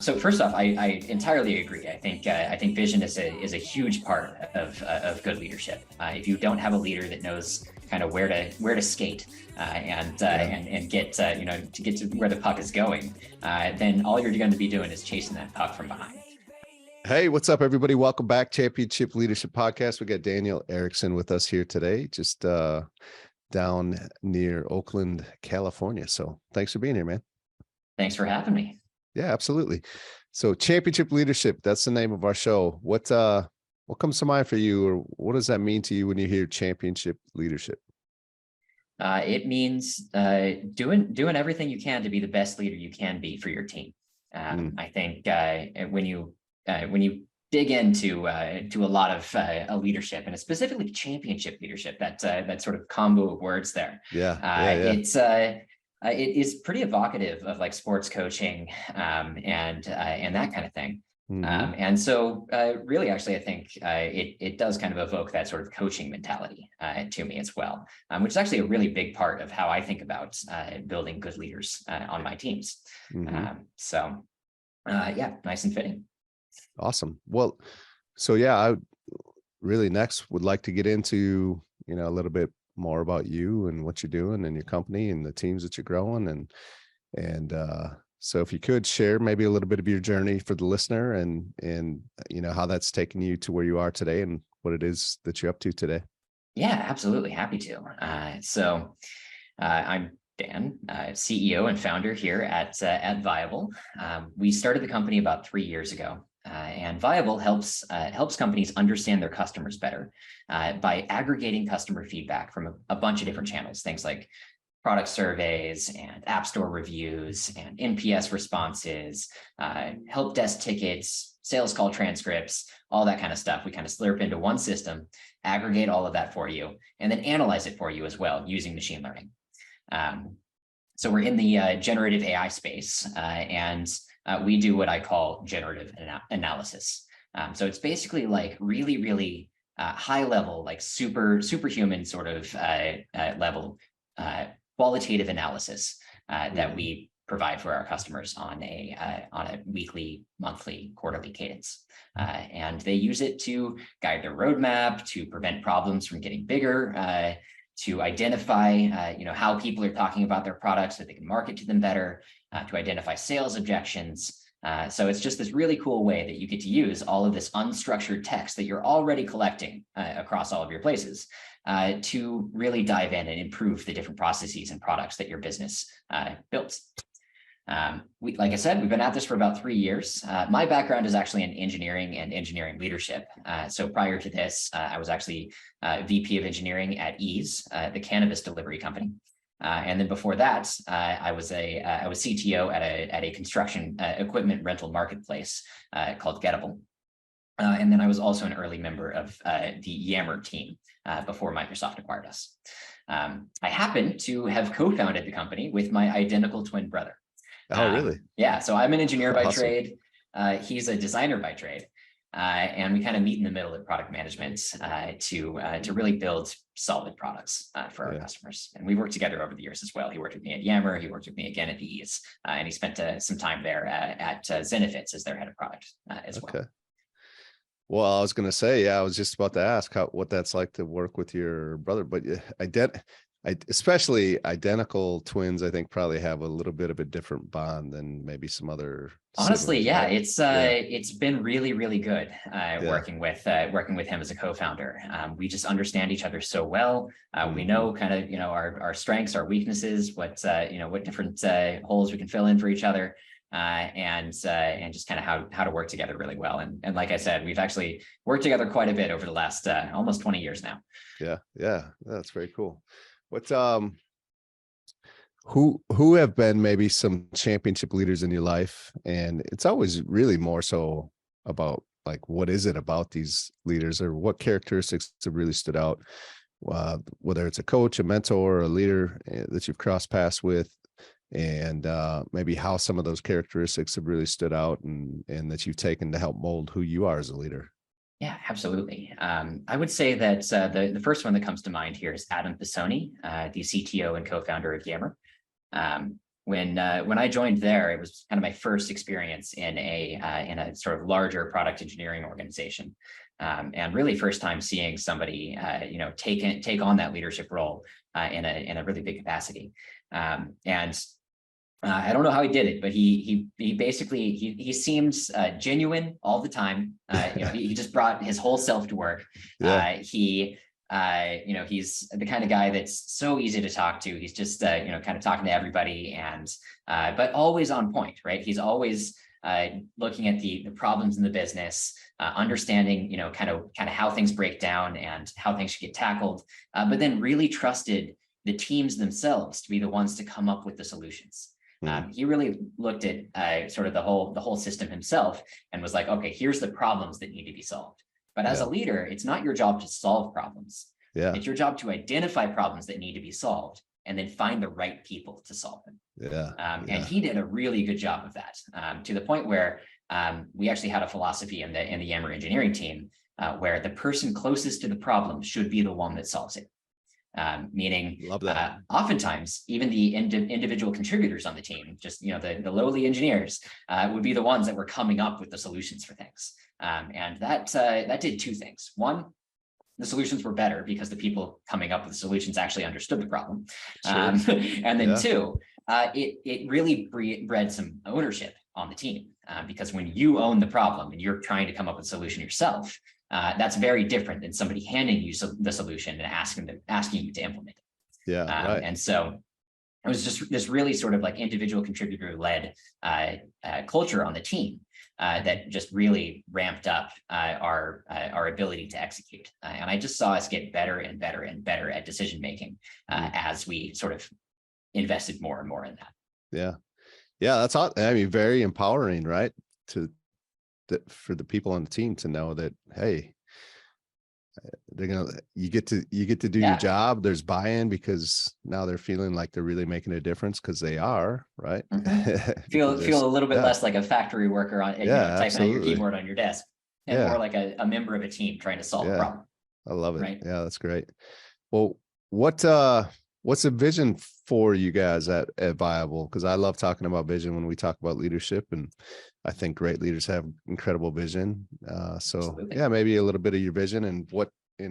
So first off, I entirely agree. I think vision is a huge part of good leadership. If you don't have a leader that knows kind of where to skate and get to get to where the puck is going, then all you're going to be doing is chasing that puck from behind. Hey, what's up, everybody? Welcome back, Championship Leadership Podcast. We got Daniel Erickson with us here today, just down near Oakland, California. So thanks for being here, man. Thanks for having me. Yeah, absolutely. So Championship Leadership, that's the name of our show. What comes to mind for you, or what does that mean to you when you hear championship leadership? It means doing everything you can to be the best leader you can be for your team. I think when you dig into to a lot of leadership, and specifically championship leadership, that sort of combo of words there. It is pretty evocative of like sports coaching and that kind of thing. And so really, actually, I think it does kind of evoke that sort of coaching mentality to me as well, which is actually a really big part of how I think about building good leaders on my teams. Yeah, nice and fitting. Awesome. Well, so yeah, I really next would like to get into, a little bit more about you and what you're doing and your company and the teams that you're growing. And so if you could share maybe a little bit of your journey for the listener and how that's taken you to where you are today and what it is that you're up to today. Yeah, absolutely. Happy to. I'm Dan, CEO and founder here at Vagueiro. We started the company about 3 years ago. And Vagueiro helps companies understand their customers better by aggregating customer feedback from a bunch of different channels, things like product surveys and app store reviews and NPS responses, help desk tickets, sales call transcripts, all that kind of stuff. We kind of slurp into one system, aggregate all of that for you, and then analyze it for you as well using machine learning. So we're in the generative AI space, and we do what I call generative analysis. So it's basically like really, really high level, like superhuman sort of level qualitative analysis that we provide for our customers on a weekly, monthly, quarterly cadence. And they use it to guide their roadmap, to prevent problems from getting bigger, to identify how people are talking about their products so they can market to them better, to identify sales objections. So it's just this really cool way that you get to use all of this unstructured text that you're already collecting across all of your places to really dive in and improve the different processes and products that your business builds. Like I said, we've been at this for about 3 years. My background is actually in engineering and engineering leadership. So prior to this, I was actually VP of engineering at Ease, the cannabis delivery company. And then before that, I was CTO at a construction equipment rental marketplace called Gettable. And then I was also an early member of the Yammer team before Microsoft acquired us. I happen to have co-founded the company with my identical twin brother. Oh, really? Yeah. So I'm an engineer by trade. He's a designer by trade. And we kind of meet in the middle of product management to really build solid products for our customers. And we worked together over the years as well. He worked with me at Yammer. He worked with me again at Ease. And he spent some time there at Zenefits as their head of product as well. Well, I was going to say, I was just about to ask what that's like to work with your brother, but especially identical twins, I think probably have a little bit of a different bond than maybe some other. Honestly, yeah, it's been really, really good working with him as a co-founder. We just understand each other so well. We know kind of our strengths, our weaknesses, what different holes we can fill in for each other, and just kind of how to work together really well. And like I said, we've actually worked together quite a bit over the last almost 20 years now. Yeah, that's very cool. What's who have been maybe some championship leaders in your life? And it's always really more so about like, what is it about these leaders, or what characteristics have really stood out? Whether it's a coach, a mentor, a leader that you've crossed paths with, and maybe how some of those characteristics have really stood out and that you've taken to help mold who you are as a leader. Yeah, absolutely. I would say that the first one that comes to mind here is Adam Pisoni, the CTO and co-founder of Yammer. when I joined there, it was kind of my first experience in a sort of larger product engineering organization, and really first time seeing somebody take on that leadership role in a really big capacity. And I don't know how he did it, but he basically he seemed genuine all the time. He just brought his whole self to work. Yeah. He's the kind of guy that's so easy to talk to. He's just kind of talking to everybody, and but always on point, right? He's always looking at the problems in the business, understanding kind of how things break down and how things should get tackled, but then really trusted the teams themselves to be the ones to come up with the solutions. He really looked at sort of the whole system himself and was like, okay, here's the problems that need to be solved. But as a leader, it's not your job to solve problems. Yeah. It's your job to identify problems that need to be solved and then find the right people to solve them. And he did a really good job of that, to the point where we actually had a philosophy in the Yammer engineering team where the person closest to the problem should be the one that solves it. Meaning, love that. Oftentimes, even the individual contributors on the team, just the lowly engineers, would be the ones that were coming up with the solutions for things. And that did two things. One, the solutions were better because the people coming up with the solutions actually understood the problem. And then two, it really bred some ownership on the team, because when you own the problem and you're trying to come up with a solution yourself, that's very different than somebody handing you the solution and asking you to implement it. Right. And so it was just this really sort of like individual contributor led culture on the team that just really ramped up our ability to execute. And I just saw us get better and better and better at decision making as we sort of invested more and more in that. That's all. I mean, very empowering, right? For the people on the team to know that, hey, you get to do your job. There's buy-in because now they're feeling like they're really making a difference, because they are, right? Feel a little bit less like a factory worker on typing on your keyboard on your desk, and more like a member of a team trying to solve a problem. I love it. Right? Yeah, that's great. Well, what's the vision for you guys at Viable? Because I love talking about vision when we talk about leadership, and I think great leaders have incredible vision. Maybe a little bit of your vision and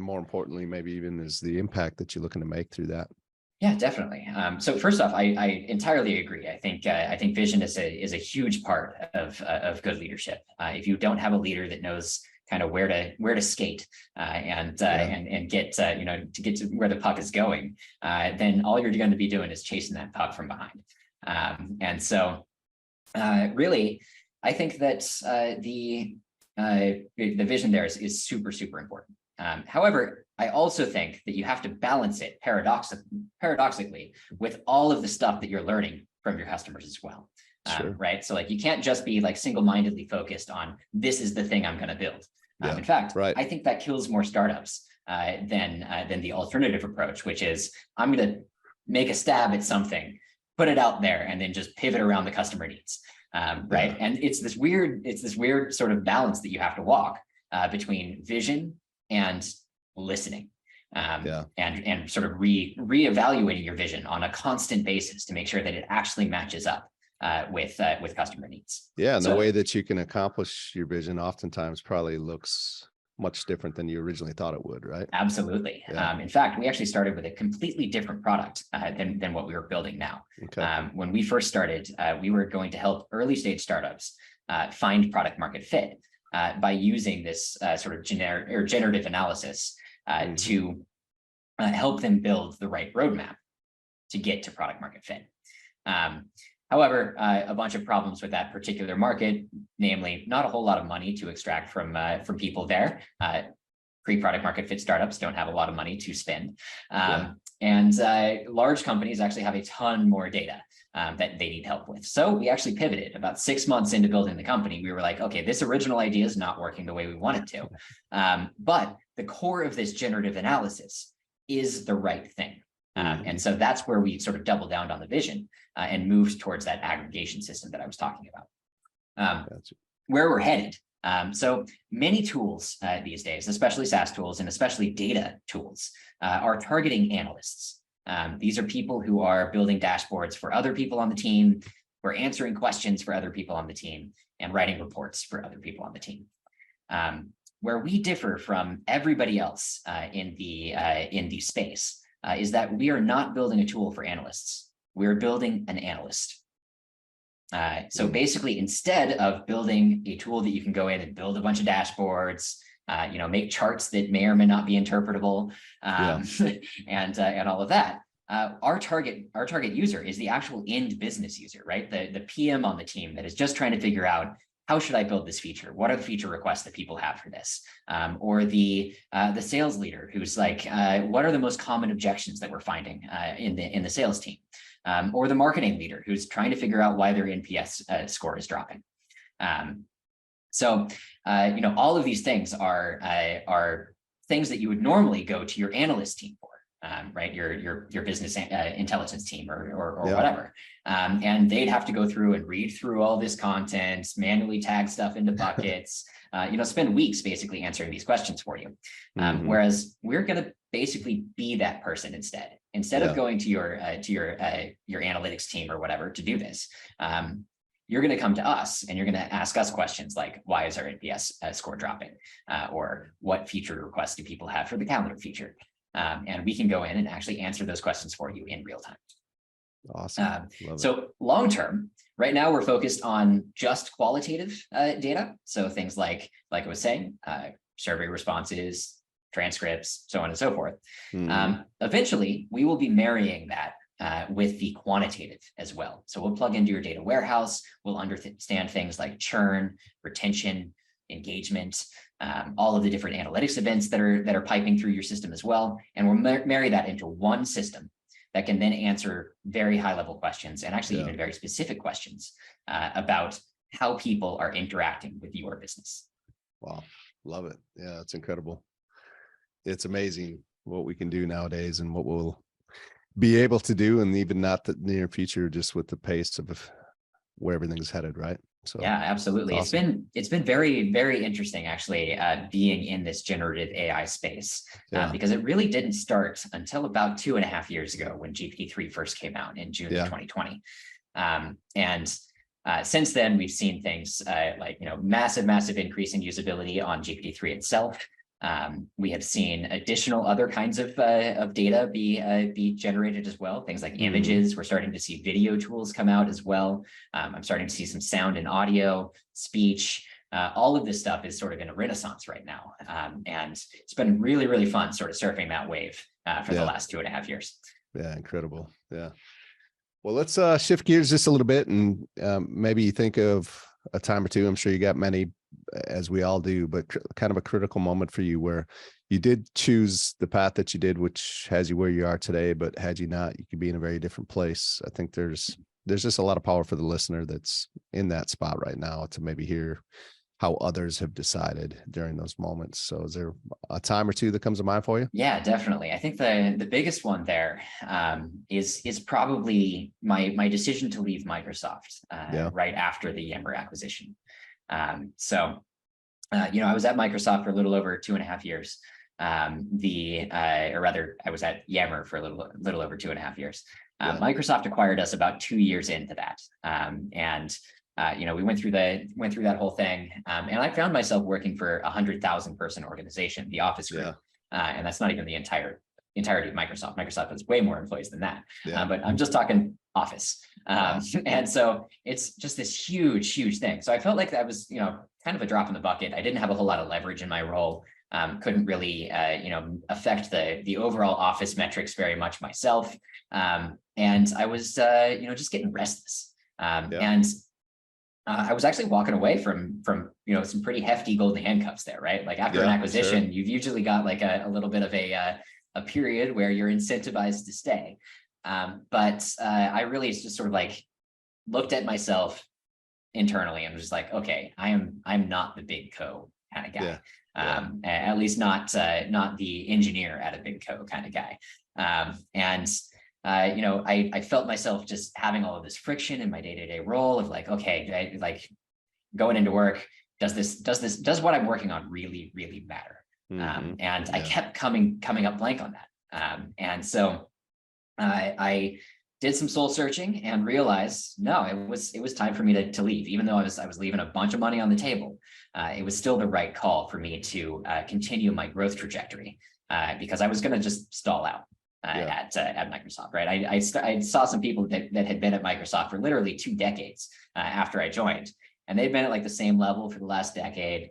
more importantly, maybe even is the impact that you're looking to make through that. Yeah, definitely. So first off, I entirely agree. I think vision is a huge part of good leadership. If you don't have a leader that knows kind of where to skate and get to get to where the puck is going, then all you're going to be doing is chasing that puck from behind. And so really, I think that the vision there is super, super important. However, I also think that you have to balance it paradoxically with all of the stuff that you're learning from your customers as well. Right. So like, you can't just be like single-mindedly focused on this is the thing I'm going to build. In fact, I think that kills more startups than the alternative approach, which is I'm going to make a stab at something, put it out there, and then just pivot around the customer needs. Right. And it's this weird sort of balance that you have to walk between vision and listening. And sort of reevaluating your vision on a constant basis to make sure that it actually matches up with customer needs. And the way that you can accomplish your vision oftentimes probably looks much different than you originally thought it would, right? Absolutely. In fact, we actually started with a completely different product than what we were building now. When we first started, we were going to help early stage startups find product market fit by using this sort of generative analysis to help them build the right roadmap to get to product market fit. However, a bunch of problems with that particular market, namely not a whole lot of money to extract from people there. Pre-product market fit startups don't have a lot of money to spend. And large companies actually have a ton more data that they need help with. So we actually pivoted about 6 months into building the company. We were like, okay, this original idea is not working the way we want it to. But the core of this generative analysis is the right thing. And so that's where we sort of doubled down on the vision and moved towards that aggregation system that I was talking about. Where we're headed. So many tools these days, especially SaaS tools and especially data tools, are targeting analysts. These are people who are building dashboards for other people on the team, who are answering questions for other people on the team, and writing reports for other people on the team. Where we differ from everybody else in the space is that we are not building a tool for analysts. We're building an analyst. So basically, instead of building a tool that you can go in and build a bunch of dashboards, make charts that may or may not be interpretable, and all of that, our target user is the actual end business user, right? The PM on the team that is just trying to figure out, how should I build this feature? What are the feature requests that people have for this? Or the sales leader who's like, what are the most common objections that we're finding in the sales team? Or the marketing leader who's trying to figure out why their NPS score is dropping. So all of these things are things that you would normally go to your analyst team for. Right, your business intelligence team or whatever, and they'd have to go through and read through all this content, manually tag stuff into buckets, spend weeks basically answering these questions for you. Whereas we're going to basically be that person instead of going to your analytics team or whatever to do this. You're going to come to us and you're going to ask us questions like, why is our NPS score dropping, or what feature requests do people have for the calendar feature? And we can go in and actually answer those questions for you in real time. Awesome. So long term, right now we're focused on just qualitative data. So things like I was saying, survey responses, transcripts, so on and so forth. Eventually, we will be marrying that with the quantitative as well. So we'll plug into your data warehouse. We'll understand things like churn, retention, engagement, all of the different analytics events that are piping through your system as well. And we'll marry that into one system that can then answer very high level questions and actually even very specific questions about how people are interacting with your business. Wow. Love it. Yeah, it's incredible. It's amazing what we can do nowadays and what we'll be able to do, and even not the near future, just with the pace of where everything's headed, right? So yeah, absolutely. Awesome. It's been very, very interesting actually, being in this generative AI space, because it really didn't start until about 2.5 years ago when GPT-3 first came out in June of 2020. And since then, we've seen things like massive increase in usability on GPT-3 itself. We have seen additional other kinds of data be generated as well. Things like images. We're starting to see video tools come out as well. I'm starting to see some sound and audio, speech. All of this stuff is sort of in a renaissance right now. And it's been really, really fun sort of surfing that wave for the last 2.5 years. Yeah, incredible. Yeah. Well, let's shift gears just a little bit and maybe think of a time or two. I'm sure you got many, as we all do, but kind of a critical moment for you where you did choose the path that you did, which has you where you are today. But had you not, you could be in a very different place. I think there's just a lot of power for the listener that's in that spot right now to maybe hear how others have decided during those moments. So is there a time or two that comes to mind for you? Yeah, definitely. I think the biggest one there is probably my decision to leave Microsoft right after the Yammer acquisition. I was at Microsoft for a little over 2.5 years. Or rather, I was at Yammer for a little over 2.5 years. Microsoft acquired us about 2 years into that, we went through that whole thing, and I found myself working for a 100,000 person organization, the Office Group, and that's not even the entirety of Microsoft. Microsoft has way more employees than that, but I'm just talking Office, and so it's just this huge thing. So I felt like that was kind of a drop in the bucket. I didn't have a whole lot of leverage in my role. Couldn't really affect the overall Office metrics very much myself, and I was just getting restless, and I was actually walking away from some pretty hefty golden handcuffs there, right? Like after an acquisition, you've usually got like a little bit of a period where you're incentivized to stay. But I really just sort of like looked at myself internally and was just like, okay, I'm not the big co kind of guy. At least not the engineer at a big co kind of guy. I felt myself just having all of this friction in my day-to-day role of like, okay, like going into work, does what I'm working on really, really matter? I kept coming up blank on that. And so I did some soul searching and realized, no, it was time for me to leave. Even though I was leaving a bunch of money on the table, it was still the right call for me to continue my growth trajectory, because I was going to just stall out at Microsoft, right? I saw some people that had been at Microsoft for literally 2 decades after I joined, and they've been at like the same level for the last decade.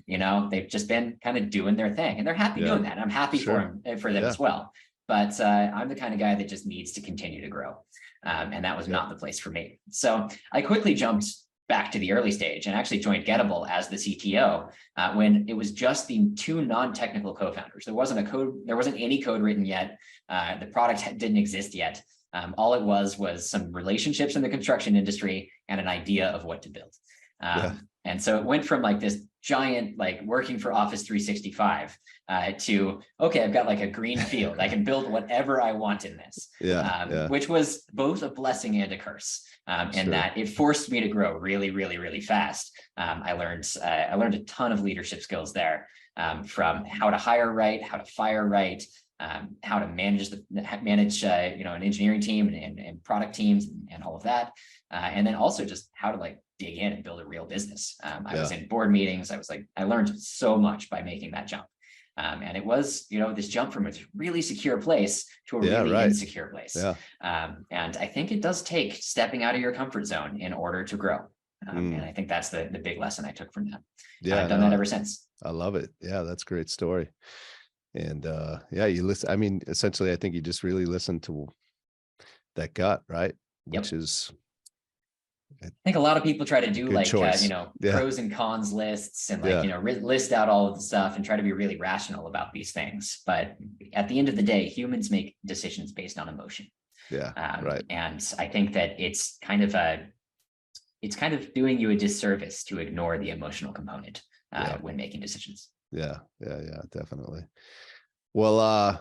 You know, they've just been kind of doing their thing, and they're happy doing that. And I'm happy for them as well. But I'm the kind of guy that just needs to continue to grow. And that was not the place for me. So I quickly jumped back to the early stage and actually joined Gettable as the CTO when it was just the 2 non-technical co-founders. There wasn't any code written yet. The product didn't exist yet. All it was some relationships in the construction industry and an idea of what to build. And so it went from like this giant, like working for Office 365 to, okay, I've got like a green field. I can build whatever I want in this, which was both a blessing and a curse. And that it forced me to grow really, really, really fast. I learned a ton of leadership skills there, from how to hire right, how to fire right, how to manage you know, an engineering team and product teams and all of that. And then also just how to like dig in and build a real business. I was in board meetings. I learned so much by making that jump. And it was, you know, this jump from a really secure place to a really insecure place. And I think it does take stepping out of your comfort zone in order to grow. And I think that's the big lesson I took from that. I've done that ever since. I love it. Yeah, that's a great story. And you listen. I mean, essentially, I think you just really listen to that gut, right? Which is, I think a lot of people try to do like, you know, pros and cons lists and like, you know, list out all of the stuff and try to be really rational about these things. But at the end of the day, humans make decisions based on emotion. And I think that it's kind of doing you a disservice to ignore the emotional component when making decisions. Yeah, definitely. Well,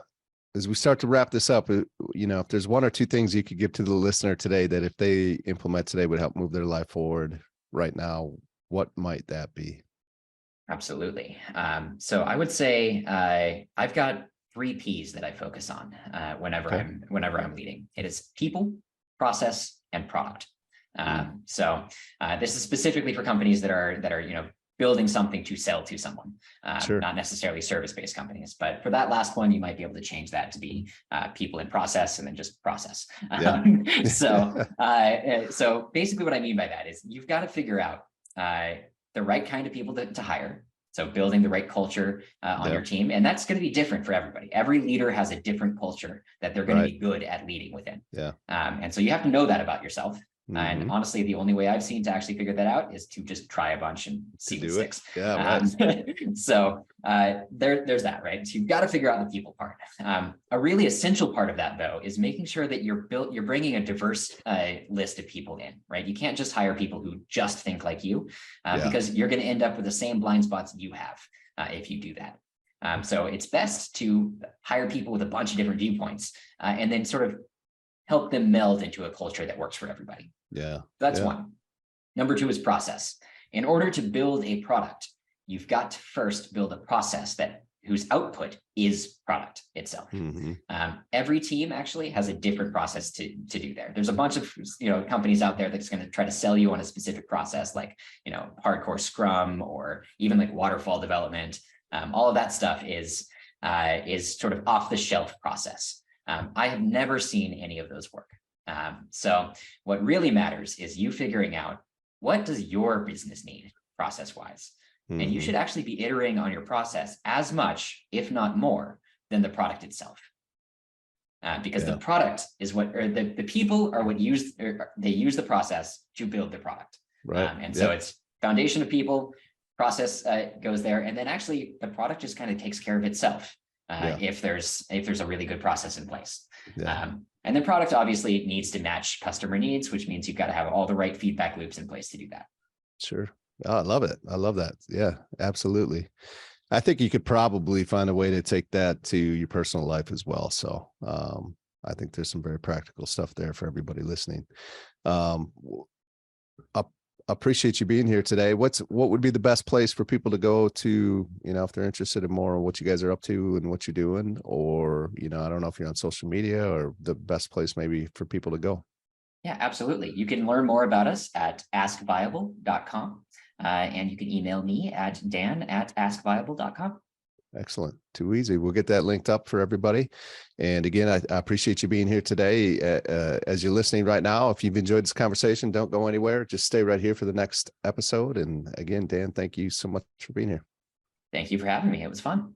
as we start to wrap this up, you know, if there's 1 or 2 things you could give to the listener today that if they implement today would help move their life forward right now, what might that be? Absolutely. So I would say I've got 3 P's that I focus on whenever I'm leading. It is people, process, and product. So this is specifically for companies that are you know, building something to sell to someone, not necessarily service-based companies. But for that last one, you might be able to change that to be people in process and then just process. So basically what I mean by that is you've got to figure out the right kind of people to hire. So building the right culture on your team. And that's going to be different for everybody. Every leader has a different culture that they're going to be good at leading within. And so you have to know that about yourself. And honestly, the only way I've seen to actually figure that out is to just try a bunch and see what sticks. So there's that, right? So you've got to figure out the people part. A really essential part of that, though, is making sure that you're bringing a diverse list of people in, right? You can't just hire people who just think like you, because you're going to end up with the same blind spots you have if you do that. So it's best to hire people with a bunch of different viewpoints and then sort of help them meld into a culture that works for everybody. That's 1. Number 2 is process. In order to build a product, you've got to first build a process whose output is product itself. Every team actually has a different process to do there. There's a bunch of, you know, companies out there that's going to try to sell you on a specific process, like, you know, hardcore Scrum or even like waterfall development. All of that stuff is sort of off the shelf process. I have never seen any of those work. So what really matters is you figuring out, what does your business need process-wise? And you should actually be iterating on your process as much, if not more, than the product itself. Because the product is the people are what use the process to build the product. And so it's foundation of people, process goes there, and then actually the product just kind of takes care of itself. If there's a really good process in place. And the product obviously needs to match customer needs, which means you've got to have all the right feedback loops in place to do that. Oh, I love it. I love that. Yeah, absolutely. I think you could probably find a way to take that to your personal life as well. So I think there's some very practical stuff there for everybody listening. A appreciate you being here today. What would be the best place for people to go to, if they're interested in more of what you guys are up to and what you're doing, or, I don't know if you're on social media, or the best place maybe for people to go? Yeah, absolutely. You can learn more about us at askviable.com. And you can email me at dan@askviable.com. Excellent. Too easy. We'll get that linked up for everybody. And again, I appreciate you being here today. As you're listening right now, if you've enjoyed this conversation, don't go anywhere. Just stay right here for the next episode. And again, Dan, thank you so much for being here. Thank you for having me. It was fun.